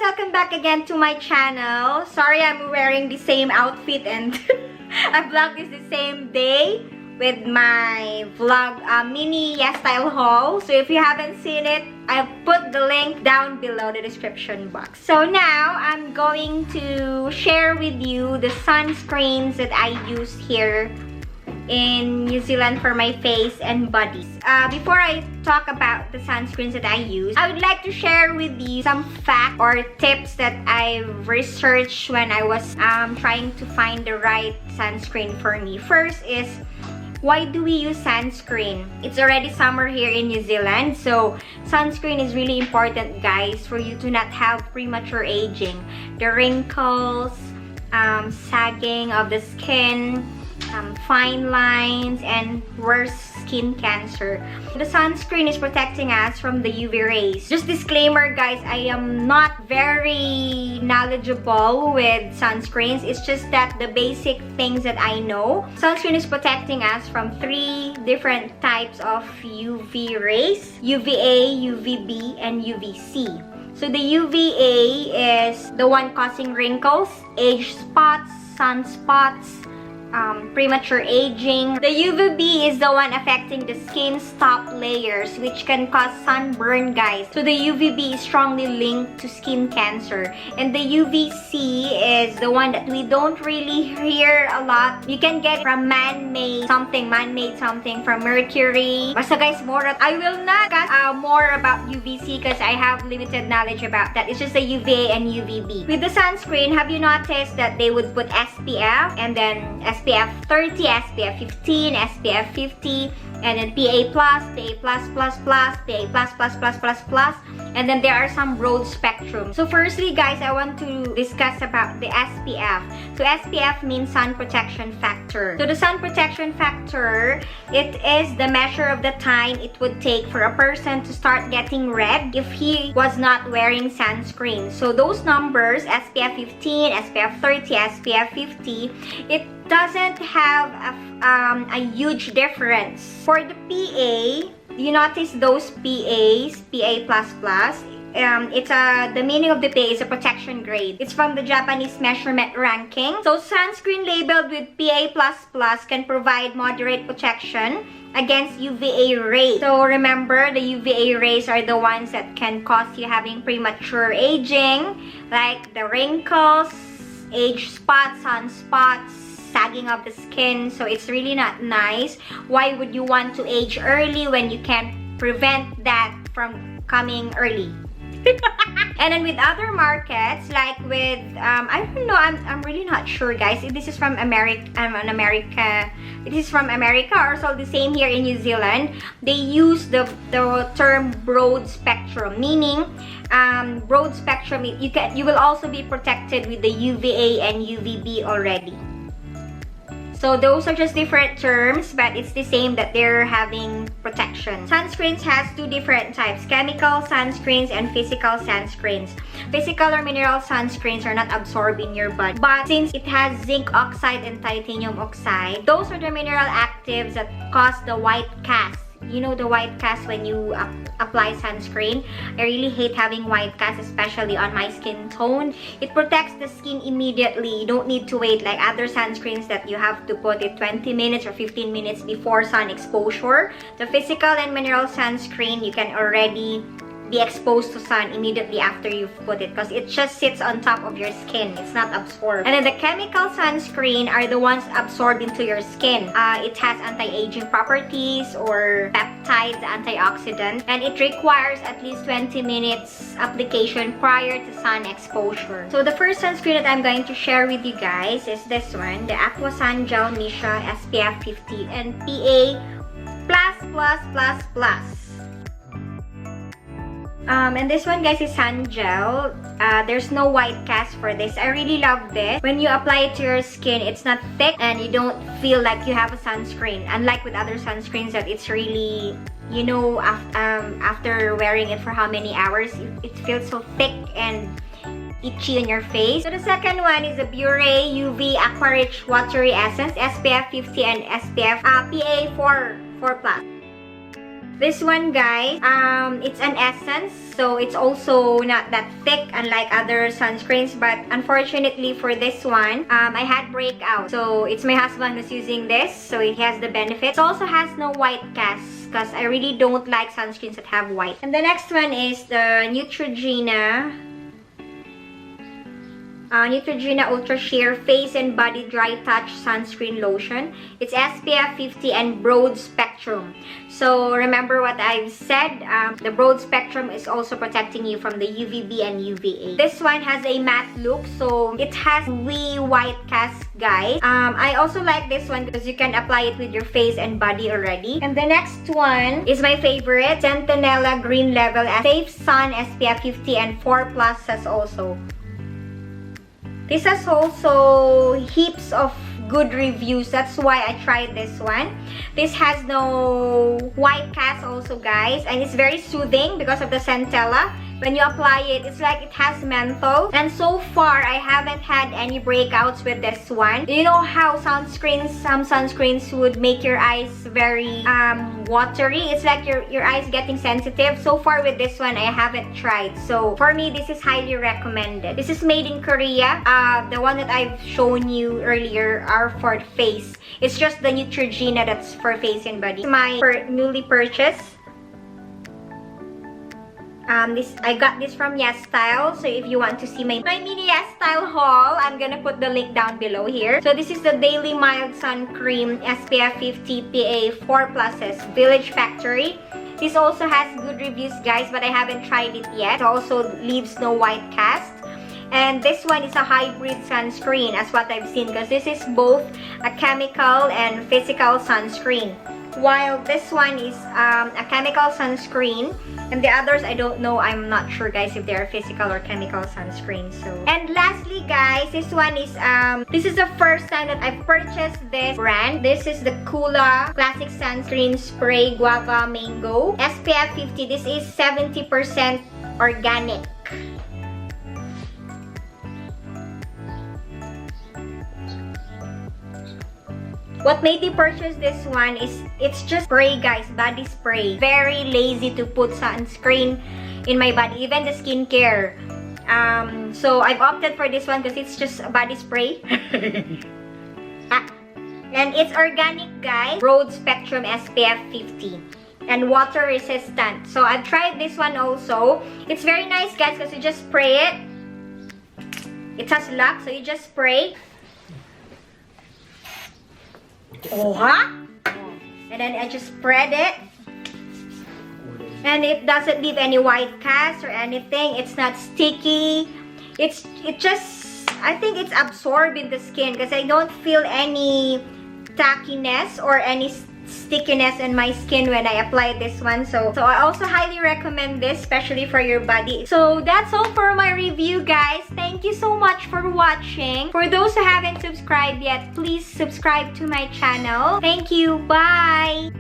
Welcome back again to my channel. Sorry I'm wearing the same outfit and I vlogged this the same day with my vlog mini Yesstyle haul. So if you haven't seen it, I've put the link down below the description box. So now I'm going to share with you the sunscreens that I use here in New Zealand for my face and body. Before I talk about the sunscreens that I use, I would like to share with you some facts or tips that I researched when I was trying to find the right sunscreen for me. First is, why do we use sunscreen? It's already summer here in New Zealand, so sunscreen is really important, guys, for you to not have premature aging. The wrinkles, sagging of the skin, fine lines, and worse, skin cancer. The sunscreen is protecting us from the UV rays. Just disclaimer, guys, I am not very knowledgeable with sunscreens. It's just that the basic things that I know. Sunscreen is protecting us from 3 different types of UV rays: UVA, UVB, and UVC. So the UVA is the one causing wrinkles, age spots, sunspots, premature aging. The UVB is the one affecting the skin's top layers, which can cause sunburn, guys. So the UVB is strongly linked to skin cancer. And the UVC is the one that we don't really hear a lot. You can get from man-made something from mercury. Basta guys, I will not discuss more about UVC because I have limited knowledge about that. It's just the UVA and UVB. With the sunscreen, have you noticed that they would put SPF and then SPF 30, SPF 15, SPF 50, and then PA+, PA+++, and then there are some broad spectrum. So firstly, guys, I want to discuss about the SPF. So SPF means sun protection factor. So the sun protection factor, it is the measure of the time it would take for a person to start getting red if he was not wearing sunscreen. So those numbers, SPF 15, SPF 30, SPF 50, it doesn't have a huge difference. For the PA, you notice those PAs, PA++, the meaning of the PA is a protection grade. It's from the Japanese measurement ranking. So sunscreen labeled with PA++ can provide moderate protection against UVA rays. So remember, the UVA rays are the ones that can cause you having premature aging, like the wrinkles, age spots, sunspots, sagging of the skin. So it's really not nice. Why would you want to age early when you can prevent that from coming early? And then with other markets, like with I don't know, I'm really not sure, guys. This is from America. It is from America, or so the same here in New Zealand. They use the term broad spectrum, meaning broad spectrum. You will also be protected with the UVA and UVB already. So those are just different terms, but it's the same that they're having protection. Sunscreens has 2 different types: chemical sunscreens and physical sunscreens. Physical or mineral sunscreens are not absorbed in your body, but since it has zinc oxide and titanium oxide, those are the mineral actives that cause the white cast. You know the white cast when you apply sunscreen? I really hate having white cast, especially on my skin tone. It protects the skin immediately. You don't need to wait like other sunscreens that you have to put it 20 minutes or 15 minutes before sun exposure. The physical and mineral sunscreen, you can already be exposed to sun immediately after you've put it because it just sits on top of your skin. It's not absorbed. And then the chemical sunscreen are the ones absorbed into your skin. It has anti-aging properties or peptides, antioxidant, and it requires at least 20 minutes application prior to sun exposure. So the first sunscreen that I'm going to share with you guys is this one, the Aqua Sun Gel Nisha SPF 50 and PA++++. And this one, guys, is sun gel. There's no white cast for this. I really love this. When you apply it to your skin, it's not thick and you don't feel like you have a sunscreen. Unlike with other sunscreens that it's really, you know, after wearing it for how many hours, it feels so thick and itchy on your face. So the second one is the Bure UV Aqua Rich Watery Essence SPF 50 and SPF PA4+. This one, guys, it's an essence, so it's also not that thick unlike other sunscreens, but unfortunately for this one, I had breakout. So it's my husband who's using this, so it has the benefits. It also has no white cast because I really don't like sunscreens that have white. And the next one is the Neutrogena Ultra Sheer Face and Body Dry Touch Sunscreen Lotion. It's SPF 50 and broad spectrum. So remember what I've said, the broad spectrum is also protecting you from the UVB and UVA. This one has a matte look, so it has wee white cast, guys. I also like this one because you can apply it with your face and body already. And the next one is my favorite, Centinela Green Level Safe Sun SPF 50 and 4+ has also. This has also heaps of good reviews. That's why I tried this one. This has no white cast also, guys. And it's very soothing because of the centella. When you apply it, it's like it has menthol. And so far, I haven't had any breakouts with this one. You know how some sunscreens would make your eyes very watery? It's like your eyes getting sensitive. So far with this one, I haven't tried. So for me, this is highly recommended. This is made in Korea. The one that I've shown you earlier are for face. It's just the Neutrogena that's for face and body. My newly purchased. I got this from Yesstyle. So if you want to see my mini Yesstyle haul, I'm gonna put the link down below here. So this is the Daily Mild Sun Cream SPF 50 PA 4+, Village Factory. This also has good reviews, guys, but I haven't tried it yet. It also leaves no white cast. And this one is a hybrid sunscreen, as what I've seen, because this is both a chemical and physical sunscreen. While this one is a chemical sunscreen, and the others I don't know. I'm not sure, guys, if they are physical or chemical sunscreen. So, and lastly, guys, this one is this is the first time that I've purchased this brand. This is the Kula Classic Sunscreen Spray Guava Mango SPF 50. This is 70% organic. What made me purchase this one is it's just spray, guys, body spray. Very lazy to put sunscreen in my body, even the skincare. So I've opted for this one because it's just a body spray. And it's organic, guys. Broad spectrum SPF 50 and water resistant. So I've tried this one also. It's very nice, guys, because you just spray it. It has lock, so you just spray. And then I just spread it, and it doesn't leave any white cast or anything. It's not sticky. It just, I think it's absorbed in the skin because I don't feel any tackiness or any stickiness in my skin when I apply this one. So I also highly recommend this, especially for your body. So that's all for my review, guys. Thank you so much for watching. For those who haven't subscribed yet, please subscribe to my channel. Thank you. Bye.